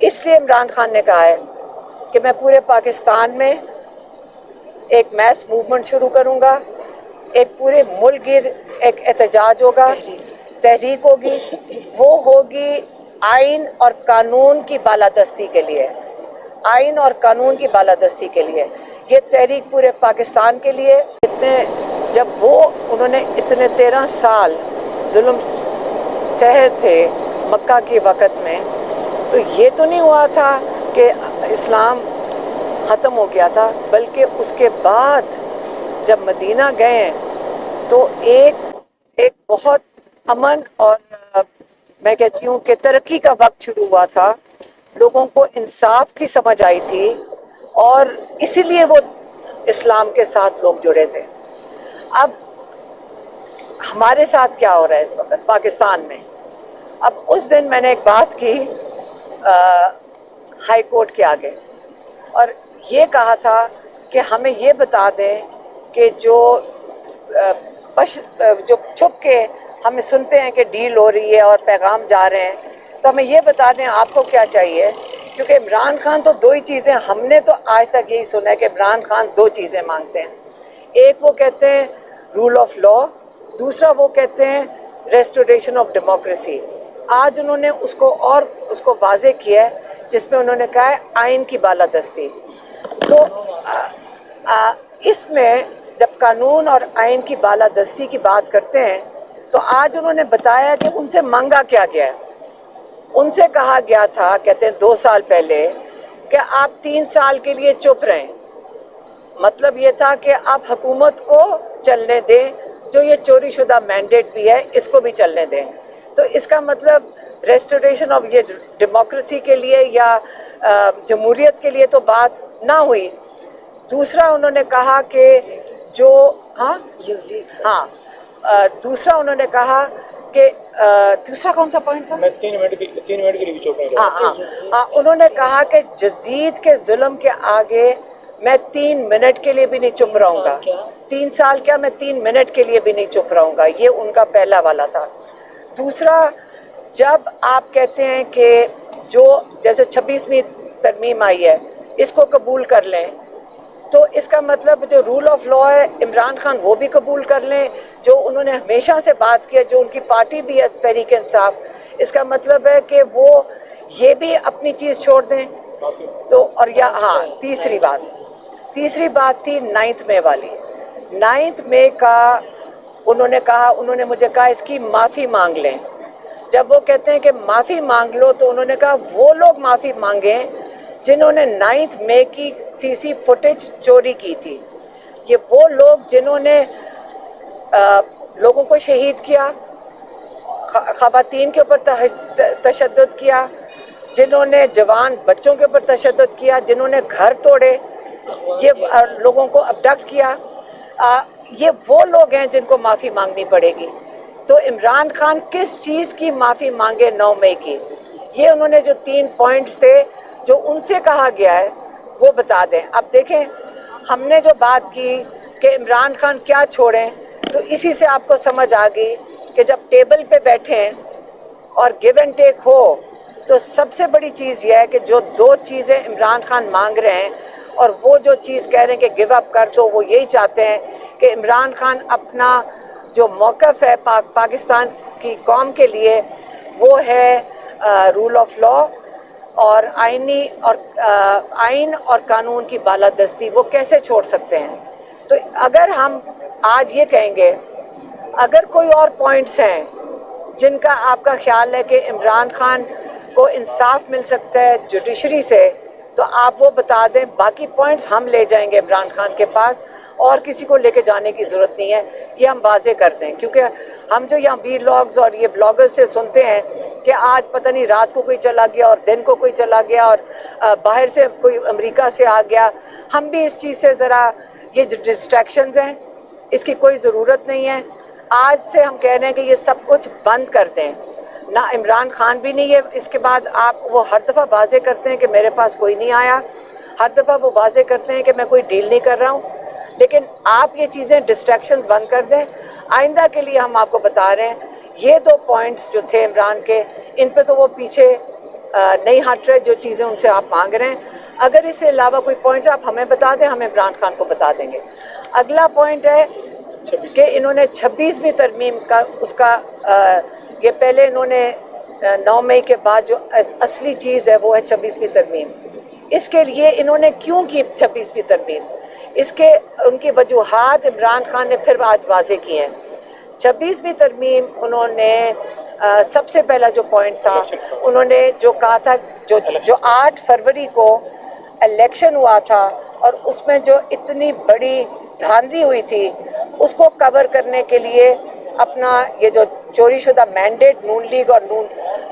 इसलिए इमरान खान ने कहा है कि मैं पूरे पाकिस्तान में एक मैस मूवमेंट शुरू करूंगा, एक पूरे मुल्क गिर एक एहतजाज होगा, तहरीक होगी, वो होगी आइन और कानून की बालादस्ती के लिए, आइन और कानून की बालादस्ती के लिए। ये तहरीक पूरे पाकिस्तान के लिए। जब उन्होंने इतने 13 साल जुल्म सहे थे मक्का के वक़्त में, तो ये तो नहीं हुआ था कि इस्लाम ख़त्म हो गया था, बल्कि उसके बाद जब मदीना गए तो एक बहुत अमन और मैं कहती हूँ कि तरक्की का वक्त शुरू हुआ था। लोगों को इंसाफ की समझ आई थी और इसीलिए वो इस्लाम के साथ लोग जुड़े थे। अब हमारे साथ क्या हो रहा है इस वक्त पाकिस्तान में? अब उस दिन मैंने एक बात की हाई कोर्ट के आगे और ये कहा था कि हमें ये बता दें कि जो छुप के हमें सुनते हैं कि डील हो रही है और पैगाम जा रहे हैं, तो हमें ये बता दें आपको क्या चाहिए, क्योंकि इमरान खान तो दो ही चीज़ें, हमने तो आज तक यही सुना है कि इमरान खान दो चीज़ें मांगते हैं। एक वो कहते हैं रूल ऑफ लॉ, दूसरा वो कहते हैं रेस्टोरेशन ऑफ डेमोक्रेसी। आज उन्होंने उसको वाजे किया है, जिसमें उन्होंने कहा है आइन की बालादस्ती। तो इसमें जब कानून और आइन की बालादस्ती की बात करते हैं, तो आज उन्होंने बताया कि उनसे मांगा क्या गया है। उनसे कहा गया था, कहते हैं 2 साल पहले, कि आप 3 साल के लिए चुप रहें। मतलब ये था कि आप हुकूमत को चलने दें, जो ये चोरी शुदा मैंडेट भी है इसको भी चलने दें। तो इसका मतलब रेस्टोरेशन ऑफ ये डेमोक्रेसी के लिए या जमहूरियत के लिए तो बात ना हुई। दूसरा उन्होंने कहा कि जो दूसरा उन्होंने कहा कि दूसरा कौन सा पॉइंट था? मैं 3 मिनट के लिए चुप नहीं रहा। उन्होंने कहा कि जजीद के जुल्म के आगे मैं 3 मिनट के लिए भी नहीं चुप रहूंगा। 3 साल क्या, मैं 3 मिनट के लिए भी नहीं चुप रहूंगा। ये उनका पहला वाला था। दूसरा, जब आप कहते हैं कि जो जैसे 26वीं तरमीम आई है इसको कबूल कर लें, तो इसका मतलब जो रूल ऑफ लॉ है इमरान खान वो भी कबूल कर लें, जो उन्होंने हमेशा से बात की है, जो उनकी पार्टी भी है तहरीक इंसाफ, इसका मतलब है कि वो ये भी अपनी चीज़ छोड़ दें। तो और या तीसरी बात थी 9 मई वाली। 9 मई का उन्होंने मुझे कहा इसकी माफ़ी मांग लें। जब वो कहते हैं कि माफ़ी मांग लो, तो उन्होंने कहा वो लोग माफ़ी मांगें जिन्होंने 9 मई की सीसी फुटेज चोरी की थी। ये वो लोग जिन्होंने लोगों को शहीद किया, ख़वातीन के ऊपर तशद्दुद किया, जिन्होंने जवान बच्चों के ऊपर तशद्दुद किया, जिन्होंने घर तोड़े, ये लोगों को अबडक्ट किया, ये वो लोग हैं जिनको माफ़ी मांगनी पड़ेगी। तो इमरान खान किस चीज़ की माफ़ी मांगे 9 मई की? ये उन्होंने जो 3 पॉइंट्स थे जो उनसे कहा गया है वो बता दें। अब देखें, हमने जो बात की कि इमरान खान क्या छोड़ें, तो इसी से आपको समझ आ गई कि जब टेबल पे बैठें और गिव एंड टेक हो, तो सबसे बड़ी चीज़ यह है कि जो 2 चीज़ें इमरान खान मांग रहे हैं और वो जो चीज़ कह रहे हैं कि गिव अप कर दो, वो यही चाहते हैं कि इमरान खान अपना जो मौक़िफ़ है पाकिस्तान की कौम के लिए, वो है रूल ऑफ लॉ और आइन और कानून की बालादस्ती, वो कैसे छोड़ सकते हैं? तो अगर हम आज ये कहेंगे, अगर कोई और पॉइंट्स हैं जिनका आपका ख्याल है कि इमरान खान को इंसाफ मिल सकता है जुडिशरी से, तो आप वो बता दें। बाकी पॉइंट्स हम ले जाएंगे इमरान खान के पास, और किसी को लेके जाने की ज़रूरत नहीं है, ये हम वाजे कर दें। क्योंकि हम जो यहाँ वीलॉग्स और ये ब्लॉगर्स से सुनते हैं कि आज पता नहीं रात को कोई चला गया और दिन को कोई चला गया और बाहर से कोई अमेरिका से आ गया, हम भी इस चीज़ से ज़रा, ये जो डिस्ट्रैक्शंस हैं इसकी कोई ज़रूरत नहीं है। आज से हम कह रहे हैं कि ये सब कुछ बंद कर दें। ना इमरान खान भी नहीं है, इसके बाद वो हर दफ़ा वाजे करते हैं कि मेरे पास कोई नहीं आया, हर दफ़ा वो वाजे करते हैं कि मैं कोई डील नहीं कर रहा हूँ, लेकिन आप ये चीज़ें डिस्ट्रैक्शंस बंद कर दें। आइंदा के लिए हम आपको बता रहे हैं, ये 2 पॉइंट्स जो थे इमरान के, इन पे तो वो पीछे नहीं हट रहे जो चीज़ें उनसे आप मांग रहे हैं। अगर इससे अलावा कोई पॉइंट्स आप हमें बता दें, हम इमरान खान को बता देंगे। अगला पॉइंट है कि इन्होंने 26वीं तरमीम का उसका ये पहले इन्होंने 9 मई के बाद जो असली चीज़ है वो है 26वीं तरमीम। इसके लिए इन्होंने क्यों की 26वीं तरमीम, इसके उनकी वजूहात इमरान खान ने फिर आज वाजे की हैं। 26वीं तरमीम उन्होंने सबसे पहला जो पॉइंट था, उन्होंने जो कहा था जो 8 फरवरी को इलेक्शन हुआ था और उसमें जो इतनी बड़ी धांधली हुई थी उसको कवर करने के लिए अपना ये जो चोरी शुदा मैंडेट नून लीग और नून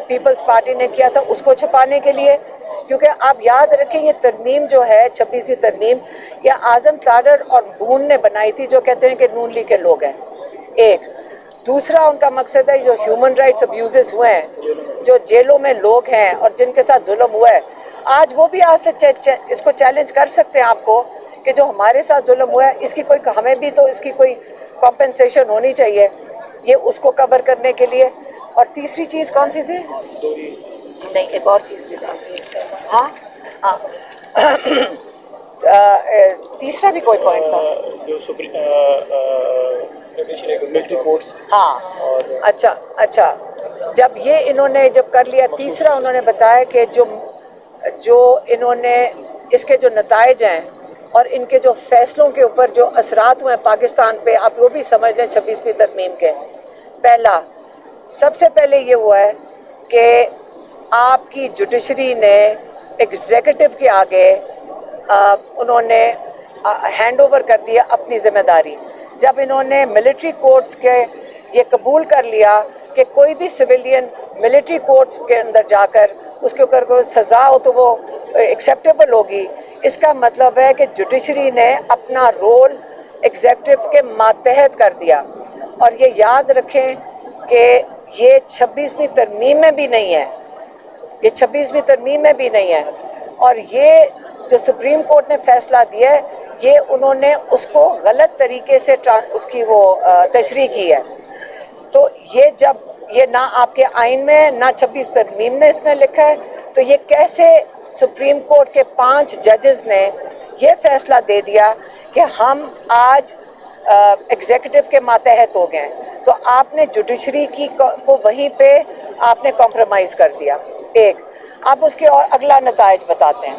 पीपल्स पार्टी ने किया था उसको छुपाने के लिए, क्योंकि आप याद रखें ये तरमीम जो है 26वीं तरमीम ये आजम तारड़ और बून ने बनाई थी जो कहते हैं कि नून लीग के लोग हैं। एक दूसरा उनका मकसद है जो ह्यूमन राइट्स अब्यूजेस हुए हैं, जो जेलों में लोग हैं और जिनके साथ जुल्म हुआ है, आज वो भी आज से इसको चैलेंज कर सकते हैं आपको कि जो हमारे साथ जुल्म हुआ है इसकी कोई, हमें भी तो इसकी कोई कॉम्पेंसेशन होनी चाहिए, ये उसको कवर करने के लिए। और तीसरी चीज कौन सी थी? नहीं, एक और चीज भी थी। हाँ हाँ तीसरा भी कोई पॉइंट था जो मिलिट्री कोर्ट्स। हाँ और अच्छा जब ये इन्होंने जब कर लिया, तीसरा उन्होंने बताया कि जो इन्होंने इसके जो नताइज हैं और इनके जो फैसलों के ऊपर जो असरात हुए हैं पाकिस्तान पे, आप वो भी समझ लें 26वीं तरमीम के। पहला सबसे पहले ये हुआ है कि आपकी जुडिशरी ने एग्जीक्यूटिव के आगे उन्होंने हैंड ओवर कर दिया अपनी जिम्मेदारी। जब इन्होंने मिलिट्री कोर्ट्स के ये कबूल कर लिया कि कोई भी सिविलियन मिलिट्री कोर्ट्स के अंदर जाकर उसके ऊपर कोई सज़ा हो तो वो एक्सेप्टेबल होगी, इसका मतलब है कि जुडिशरी ने अपना रोल एग्जीक्यूटिव के मातहत कर दिया। और ये याद रखें कि ये 26वीं तरमीम में भी नहीं है, ये 26वीं तरमीम में भी नहीं है। और ये जो सुप्रीम कोर्ट ने फैसला दिया है ये उन्होंने उसको गलत तरीके से उसकी वो तशरीह की है। तो ये जब ये ना आपके आइन में ना 26 तरमीम ने इसमें लिखा है, तो ये कैसे सुप्रीम कोर्ट के 5 जजेस ने ये फैसला दे दिया कि हम आज एग्जीक्यूटिव के मातहत हो गए हैं, तो आपने जुडिशरी की को वहीं पे आपने कॉम्प्रोमाइज़ कर दिया। एक अब उसके और अगला नताइज बताते हैं।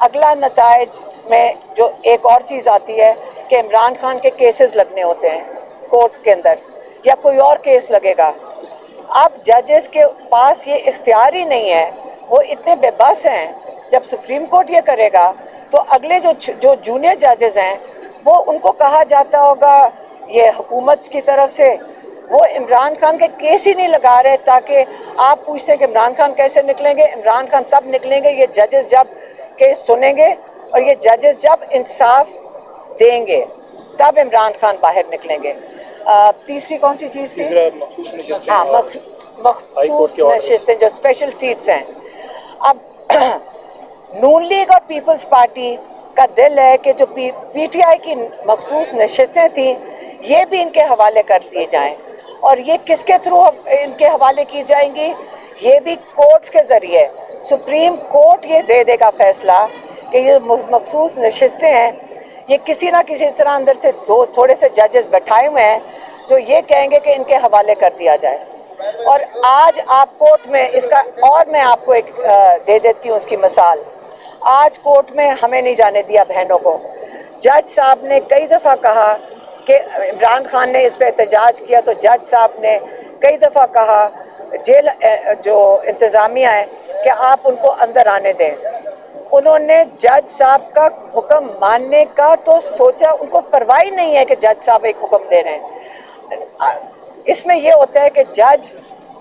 अगला नताइज में जो एक और चीज़ आती है कि इमरान खान के केसेस लगने होते हैं कोर्ट के अंदर या कोई और केस लगेगा। अब जजेस के पास ये इख्तियार ही नहीं है, वो इतने बेबस हैं। जब सुप्रीम कोर्ट ये करेगा तो अगले जो जूनियर जजेस हैं वो उनको कहा जाता होगा ये हुकूमत की तरफ से वो इमरान खान के केस ही नहीं लगा रहे, ताकि आप पूछते हैं कि इमरान खान कैसे निकलेंगे। इमरान खान तब निकलेंगे ये जजेस जब केस सुनेंगे और ये जजेस जब इंसाफ देंगे तब इमरान खान बाहर निकलेंगे। तीसरी कौन सी चीज़ थी? हाँ, मखसूस नशिस्तें जो स्पेशल सीट्स हैं। अब नून लीग और पीपल्स पार्टी का दिल है कि जो पीटीआई की मखसूस नशिस्तें थी ये भी इनके हवाले कर दिए जाएं, और ये किसके थ्रू इनके हवाले की जाएंगी? ये भी कोर्ट्स के जरिए। सुप्रीम कोर्ट ये दे देगा फैसला कि ये मखसूस नशिस्तें हैं, ये किसी ना किसी तरह अंदर से थोड़े से जजेस बैठाए हुए हैं जो ये कहेंगे कि इनके हवाले कर दिया जाए। और आज आप कोर्ट में इसका, और मैं आपको एक दे देती हूँ उसकी मिसाल। आज कोर्ट में हमें नहीं जाने दिया बहनों को। जज साहब ने कई दफ़ा कहा कि इमरान खान ने इस पर एहतजाज किया तो जज साहब ने कई दफ़ा कहा जेल जो इंतज़ामिया है कि आप उनको अंदर आने दें। उन्होंने जज साहब का हुक्म मानने का तो सोचा, उनको परवाह ही नहीं है कि जज साहब एक हुक्म दे रहे हैं। इसमें यह होता है कि जज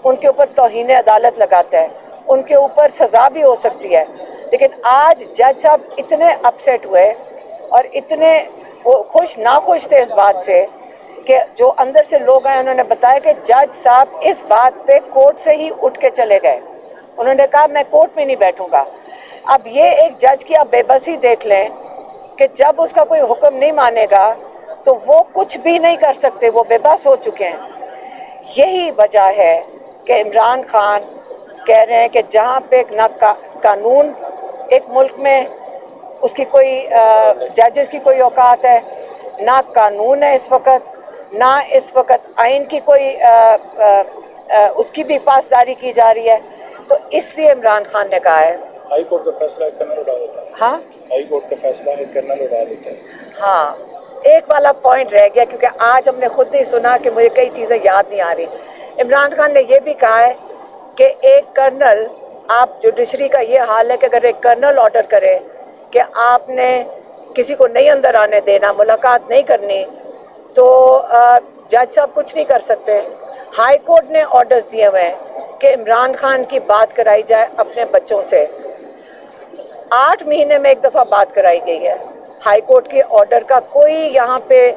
उनके ऊपर तौहीन अदालत लगाता है, उनके ऊपर सज़ा भी हो सकती है। लेकिन आज जज साहब इतने अपसेट हुए और इतने वो नाखुश थे इस बात से कि जो अंदर से लोग आए उन्होंने बताया कि जज साहब इस बात पे कोर्ट से ही उठ के चले गए। उन्होंने कहा मैं कोर्ट में नहीं बैठूंगा। अब ये एक जज की आप बेबसी देख लें कि जब उसका कोई हुक्म नहीं मानेगा तो वो कुछ भी नहीं कर सकते, वो बेबस हो चुके हैं। यही वजह है कि इमरान खान कह रहे हैं कि जहाँ पे ना कानून एक मुल्क में उसकी कोई जजेस की कोई औकात है, ना कानून है इस वक्त, ना इस वक्त आइन की कोई उसकी भी पासदारी की जा रही है, तो इसलिए इमरान खान ने कहा है हाई कोर्ट का फैसला एक कर्नल उड़ा देता है। हाँ हाई कोर्ट का फैसला एक कर्नल उड़ा देता है। हाँ, एक वाला पॉइंट रह गया क्योंकि आज हमने खुद नहीं सुना कि मुझे कई चीज़ें याद नहीं आ रही। इमरान खान ने यह भी कहा है कि एक कर्नल, आप जुडिशरी का ये हाल है कि अगर एक कर्नल ऑर्डर करे कि आपने किसी को नहीं अंदर आने देना, मुलाकात नहीं करनी, तो जज साहब कुछ नहीं कर सकते। हाई कोर्ट ने ऑर्डर्स दिए हुए हैं कि इमरान खान की बात कराई जाए अपने बच्चों से। 8 महीने में एक दफ़ा बात कराई गई है। हाई कोर्ट के ऑर्डर का कोई यहाँ पे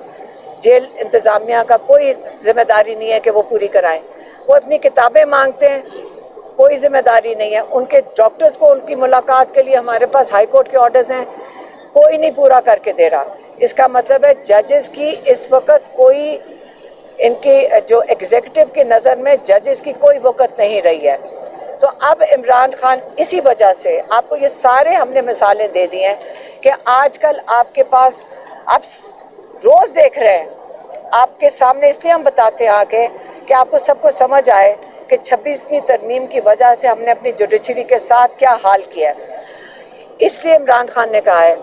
जेल इंतज़ामिया का कोई जिम्मेदारी नहीं है कि वो पूरी कराएं। वो अपनी किताबें मांगते हैं, कोई जिम्मेदारी नहीं है। उनके डॉक्टर्स को उनकी मुलाकात के लिए हमारे पास हाई कोर्ट के ऑर्डर्स हैं, कोई नहीं पूरा करके दे रहा। इसका मतलब है जजेस की इस वक्त कोई, इनकी जो एग्जीक्यूटिव की नज़र में जजेस की कोई वक़्त नहीं रही है। तो अब इमरान खान इसी वजह से, आपको ये सारे हमने मिसालें दे दी हैं कि आजकल आपके पास, आप रोज़ देख रहे हैं, आपके सामने इसलिए हम बताते हैं आगे कि आपको सबको समझ आए कि 26वीं तरमीम की वजह से हमने अपनी जुडिशरी के साथ क्या हाल किया है। इसलिए इमरान खान ने कहा है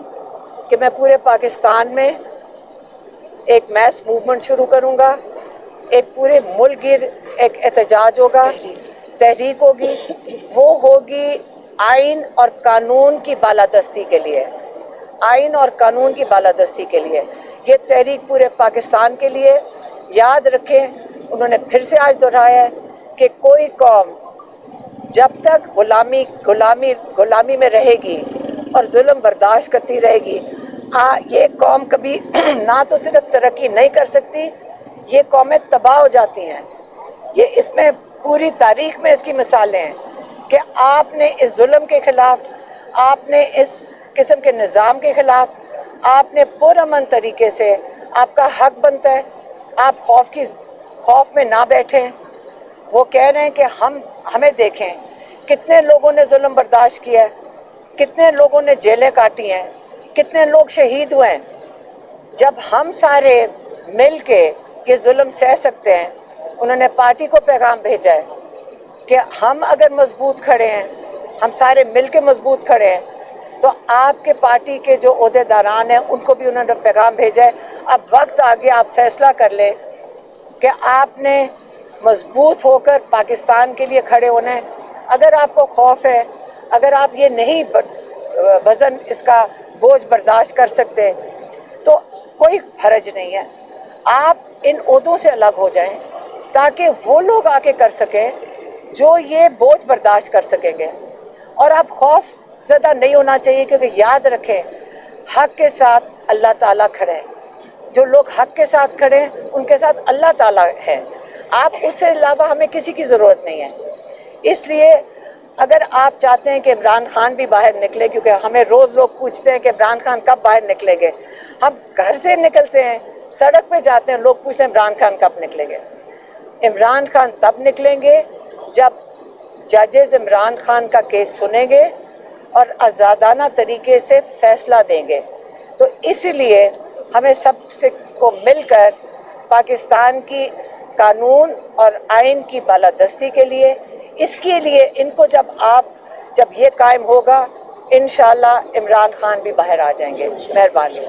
कि मैं पूरे पाकिस्तान में एक मैस मूवमेंट शुरू करूंगा, एक पूरे मुल्क गिर एक एहतजाज होगा, तहरीक होगी। वो होगी आइन और कानून की बालादस्ती के लिए, आइन और कानून की बालादस्ती के लिए। ये तहरीक पूरे पाकिस्तान के लिए। याद रखें, उन्होंने फिर से आज दोहराया है कि कोई कौम जब तक गुलामी में रहेगी और जुल्म बर्दाश्त करती रहेगी, ये कौम कभी ना तो सिर्फ तरक्की नहीं कर सकती, ये कौमें तबाह हो जाती हैं। ये इसमें पूरी तारीख में इसकी मिसालें हैं कि आपने इस जुल्म के खिलाफ, आपने इस किस्म के निज़ाम के खिलाफ, आपने पुरअमन तरीके से, आपका हक बनता है आप खौफ में ना बैठें। वो कह रहे हैं कि हमें देखें कितने लोगों ने जुल्म बर्दाश्त किया है, कितने लोगों ने जेलें काटी हैं, कितने लोग शहीद हुए हैं। जब हम सारे मिल के ये जुल्म सह सकते हैं, उन्होंने पार्टी को पैगाम भेजा है कि हम अगर मजबूत खड़े हैं, हम सारे मिल के मजबूत खड़े हैं, तो आपके पार्टी के जो ओहदेदारान हैं उनको भी उन्होंने पैगाम भेजा है। अब वक्त आ गया, आप फैसला कर ले कि आपने मजबूत होकर पाकिस्तान के लिए खड़े होना है। अगर आपको खौफ है, अगर आप ये नहीं वजन इसका बोझ बर्दाश्त कर सकते, तो कोई हरज नहीं है, आप इन ओहदों से अलग हो जाएं ताकि वो लोग आके कर सकें जो ये बोझ बर्दाश्त कर सकेंगे। और आप खौफ ज़्यादा नहीं होना चाहिए, क्योंकि याद रखें हक के साथ अल्लाह ताला खड़े हैं। जो लोग हक के साथ खड़े हैं उनके साथ अल्लाह ताला है। आप उससे अलावा हमें किसी की ज़रूरत नहीं है। इसलिए अगर आप चाहते हैं कि इमरान खान भी बाहर निकले, क्योंकि हमें रोज़ लोग पूछते हैं कि इमरान खान कब बाहर निकलेंगे, हम घर से निकलते हैं, सड़क पे जाते हैं, लोग पूछते हैं इमरान खान कब निकलेंगे। इमरान खान तब निकलेंगे जब जजेस इमरान खान का केस सुनेंगे और आज़ादाना तरीके से फैसला देंगे। तो इसलिए हमें सबसे को मिलकर पाकिस्तान की कानून और आइन की बालादस्ती के लिए, इसके लिए इनको जब ये कायम होगा, इंशाअल्लाह इमरान खान भी बाहर आ जाएंगे। मेहरबानी।